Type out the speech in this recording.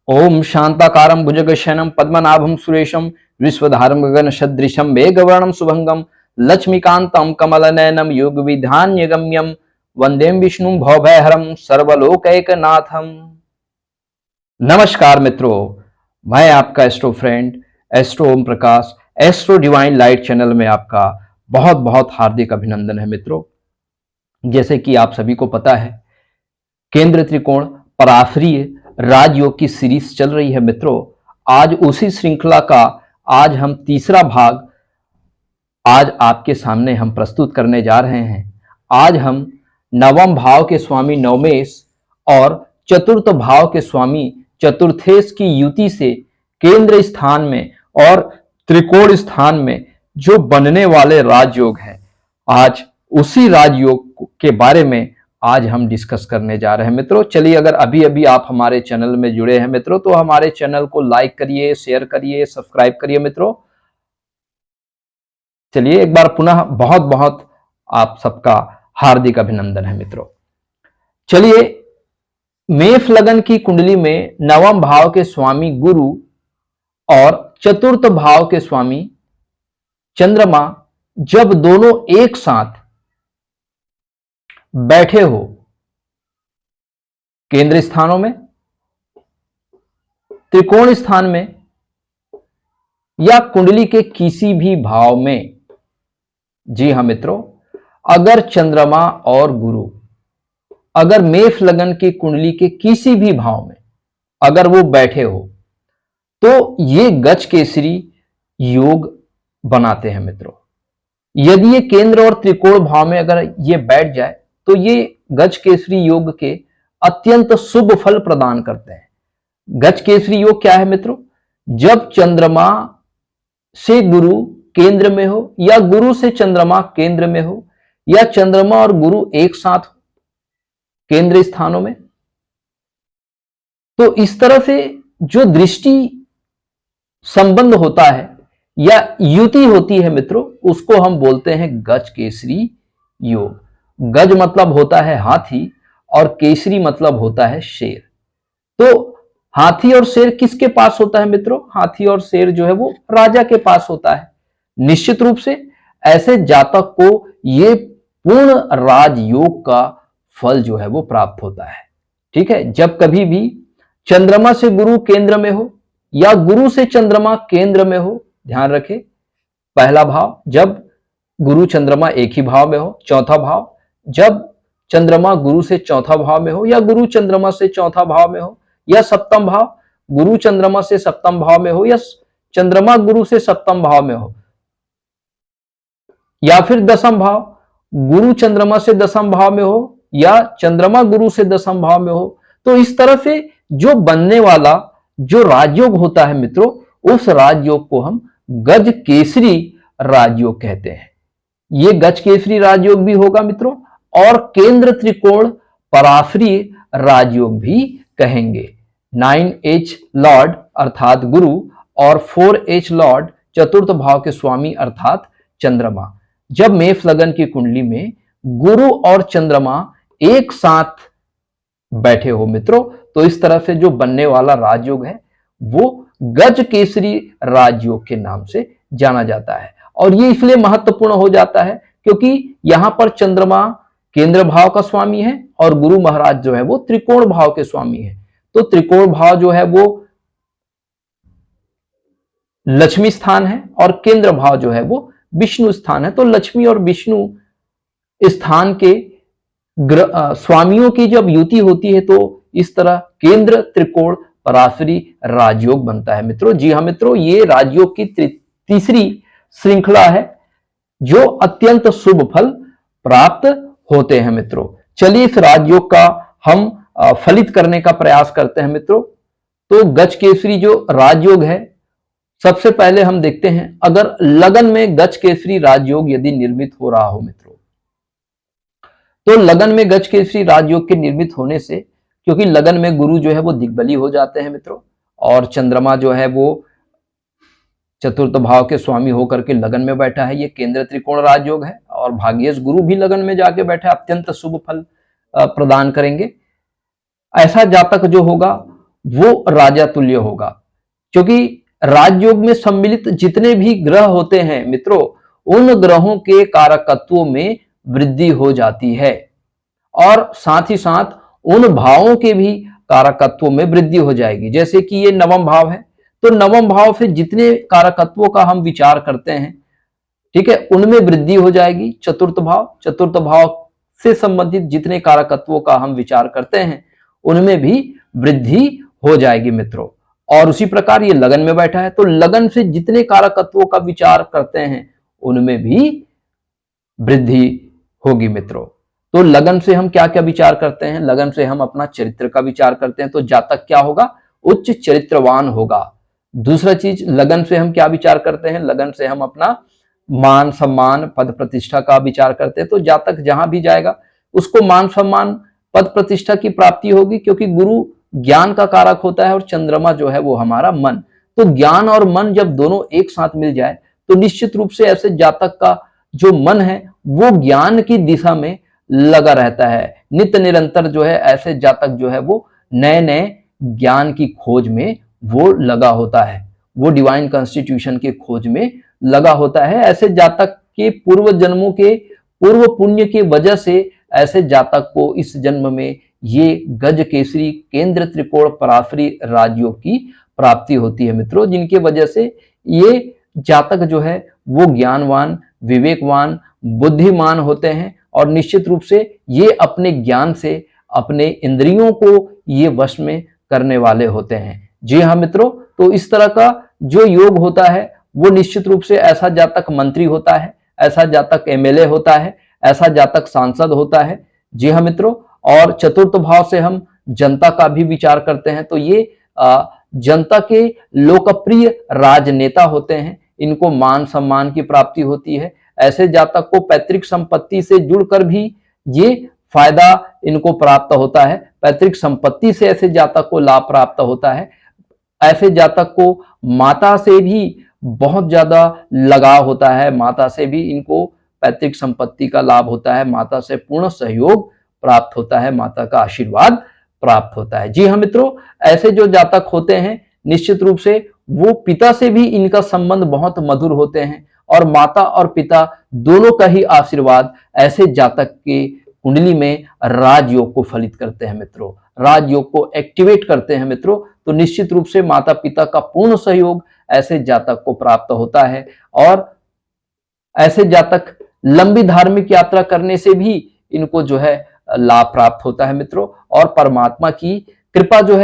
ओम शांताकारं भुजगशयनं पद्मनाभं सुरेशं विश्वधारं गगनसदृशं मेघवर्णं शुभंगं लक्ष्मीकान्तं कमलनयनं योगविधान्यगम्यं वंदे विष्णुं भवभयहरं सर्वलोकैकनाथम। नमस्कार मित्रों, मैं आपका astro friend astro Om Prakash astro divine light channel में आपका बहुत बहुत हार्दिक अभिनंदन है मित्रों। जैसे कि आप सभी को पता है, केंद्र त्रिकोण पराश्रीय राजयोग की सीरीज चल रही है मित्रों। आज उसी श्रृंखला का आज हम तीसरा भाग आज आपके सामने हम प्रस्तुत करने जा रहे हैं। आज हम नवम भाव के स्वामी नवमेश और चतुर्थ भाव के स्वामी चतुर्थेश की युति से केंद्र स्थान में और त्रिकोण स्थान में जो बनने वाले राजयोग है, आज उसी राजयोग के बारे में आज हम डिस्कस करने जा रहे हैं मित्रों। चलिए, अगर अभी अभी आप हमारे चैनल में जुड़े हैं मित्रों, तो हमारे चैनल को लाइक करिए, शेयर करिए, सब्सक्राइब करिए मित्रों। चलिए, एक बार पुनः बहुत बहुत आप सबका हार्दिक अभिनंदन है मित्रों। चलिए, मेष लगन की कुंडली में नवम भाव के स्वामी गुरु और चतुर्थ भाव के स्वामी चंद्रमा जब दोनों एक साथ बैठे हो केंद्र स्थानों में, त्रिकोण स्थान में या कुंडली के किसी भी भाव में, जी हां मित्रों, अगर चंद्रमा और गुरु अगर मेष लगन की कुंडली के किसी भी भाव में अगर वो बैठे हो तो ये गज केसरी योग बनाते हैं मित्रों। यदि ये केंद्र और त्रिकोण भाव में अगर ये बैठ जाए तो ये गज केसरी योग के अत्यंत शुभ फल प्रदान करते हैं। गज केसरी योग क्या है मित्रों? जब चंद्रमा से गुरु केंद्र में हो या गुरु से चंद्रमा केंद्र में हो या चंद्रमा और गुरु एक साथ हो केंद्र स्थानों में, तो इस तरह से जो दृष्टि संबंध होता है या युति होती है मित्रों, उसको हम बोलते हैं गज केसरी योग। गज मतलब होता है हाथी और केसरी मतलब होता है शेर। तो हाथी और शेर किसके पास होता है मित्रों? हाथी और शेर जो है वो राजा के पास होता है। निश्चित रूप से ऐसे जातक को ये पूर्ण राजयोग का फल जो है वो प्राप्त होता है। ठीक है, जब कभी भी चंद्रमा से गुरु केंद्र में हो या गुरु से चंद्रमा केंद्र में हो, ध्यान रखें, पहला भाव जब गुरु चंद्रमा एक ही भाव में हो, चौथा भाव जब चंद्रमा गुरु से चौथा भाव में हो या गुरु चंद्रमा से चौथा भाव में हो, या सप्तम भाव गुरु चंद्रमा से सप्तम भाव में हो या चंद्रमा गुरु से सप्तम भाव में हो, या फिर दसम भाव गुरु चंद्रमा से दसम भाव में हो या चंद्रमा गुरु से दसम भाव में हो। तो इस तरह से जो बनने वाला जो राजयोग होता है मित्रों, उस राजयोग को हम गज केसरी राजयोग कहते हैं। ये गज केसरी राजयोग भी होगा मित्रों, और केंद्र त्रिकोण पराश्रीय राजयोग भी कहेंगे। 9H लॉर्ड अर्थात गुरु और 4H लॉर्ड चतुर्थ भाव के स्वामी अर्थात चंद्रमा जब मेष लगन की कुंडली में गुरु और चंद्रमा एक साथ बैठे हो मित्रों, तो इस तरह से जो बनने वाला राजयोग है वो गज केसरी राजयोग के नाम से जाना जाता है। और ये इसलिए महत्वपूर्ण हो जाता है क्योंकि यहां पर चंद्रमा केंद्र भाव का स्वामी है और गुरु महाराज जो है वो त्रिकोण भाव के स्वामी है। तो त्रिकोण भाव जो है वो लक्ष्मी स्थान है और केंद्र भाव जो है वो विष्णु स्थान है। तो लक्ष्मी और विष्णु स्थान के स्वामियों की जब युति होती है तो इस तरह केंद्र त्रिकोण पराश्री राजयोग बनता है मित्रों। जी हाँ मित्रों, ये राजयोग की तीसरी श्रृंखला है जो अत्यंत शुभ फल प्राप्त होते हैं मित्रों। चलिए, इस राजयोग का हम फलित करने का प्रयास करते हैं मित्रों। तो गज केसरी जो राजयोग है, सबसे पहले हम देखते हैं अगर लगन में गज केसरी राजयोग यदि निर्मित हो रहा हो मित्रों, तो लगन में गज केसरी राजयोग के निर्मित होने से, क्योंकि लगन में गुरु जो है वो दिग्बली हो जाते हैं मित्रों और चंद्रमा जो है वो चतुर्थ भाव के स्वामी होकर के लगन में बैठा है, ये केंद्र त्रिकोण राजयोग है। और भाग्येश गुरु भी लगन में जाके बैठा, अत्यंत शुभ फल प्रदान करेंगे। ऐसा जातक जो होगा वो राजा तुल्य होगा, क्योंकि राजयोग में सम्मिलित जितने भी ग्रह होते हैं मित्रों, उन ग्रहों के कारकत्वों में वृद्धि हो जाती है और साथ ही साथ उन भावों के भी कारकत्वों में वृद्धि हो जाएगी। जैसे कि ये नवम भाव है, तो नवम भाव से जितने कारकत्वों का हम विचार करते हैं, ठीक है, उनमें वृद्धि हो जाएगी। चतुर्थ भाव से संबंधित जितने कारकत्वों का हम विचार करते हैं, उनमें भी वृद्धि हो जाएगी मित्रों। और उसी प्रकार ये लगन में बैठा है, तो लगन से जितने कारकत्वों का विचार करते हैं, उनमें भी वृद्धि होगी मित्रों। तो लगन से हम क्या क्या विचार करते हैं? लगन से हम अपना चरित्र का विचार करते हैं, तो जातक क्या होगा? उच्च चरित्रवान होगा। दूसरा चीज, लगन से हम क्या विचार करते हैं? लगन से हम अपना मान सम्मान पद प्रतिष्ठा का विचार करते हैं, तो जातक जहां भी जाएगा उसको मान सम्मान पद प्रतिष्ठा की प्राप्ति होगी, क्योंकि गुरु ज्ञान का कारक होता है और चंद्रमा जो है वो हमारा मन। तो ज्ञान और मन जब दोनों एक साथ मिल जाए, तो निश्चित रूप से ऐसे जातक का जो मन है वो ज्ञान की दिशा में लगा रहता है। नित्य निरंतर जो है ऐसे जातक जो है वो नए नए ज्ञान की खोज में वो लगा होता है, वो डिवाइन कॉन्स्टिट्यूशन के खोज में लगा होता है। ऐसे जातक के पूर्व जन्मों के पूर्व पुण्य की वजह से ऐसे जातक को इस जन्म में ये गज केसरी केंद्र त्रिकोण पराशरी राजयोग की प्राप्ति होती है मित्रों, जिनके वजह से ये जातक जो है वो ज्ञानवान, विवेकवान, बुद्धिमान होते हैं और निश्चित रूप से ये अपने ज्ञान से अपने इंद्रियों को ये वश में करने वाले होते हैं। जी हाँ मित्रों, तो इस तरह का जो योग होता है वो निश्चित रूप से ऐसा जातक मंत्री होता है, ऐसा जातक एमएलए होता है, ऐसा जातक सांसद होता है। जी हाँ मित्रों, और चतुर्थ भाव से हम जनता का भी विचार करते हैं, तो ये जनता के लोकप्रिय राजनेता होते हैं, इनको मान सम्मान की प्राप्ति होती है। ऐसे जातक को पैतृक संपत्ति से जुड़कर भी ये फायदा इनको प्राप्त होता है, पैतृक संपत्ति से ऐसे जातक को लाभ प्राप्त होता है। ऐसे जातक को माता से भी बहुत ज्यादा लगाव होता है, माता से भी इनको पैतृक संपत्ति का लाभ होता है, माता से पूर्ण सहयोग प्राप्त होता है, माता का आशीर्वाद प्राप्त होता है। जी हाँ मित्रों, ऐसे जो जातक होते हैं निश्चित रूप से वो पिता से भी इनका संबंध बहुत मधुर होते हैं और माता और पिता दोनों का ही आशीर्वाद ऐसे जातक के कुंडली में राजयोग को फलित करते हैं मित्रों, राजयोग को एक्टिवेट करते हैं मित्रों। तो निश्चित रूप से माता पिता का पूर्ण सहयोग ऐसे जातक को प्राप्त होता है और ऐसे जातक लंबी धार्मिक यात्रा करने से भी इनको जो है लाभ प्राप्त होता है मित्रों, और परमात्मा की कृपा जो है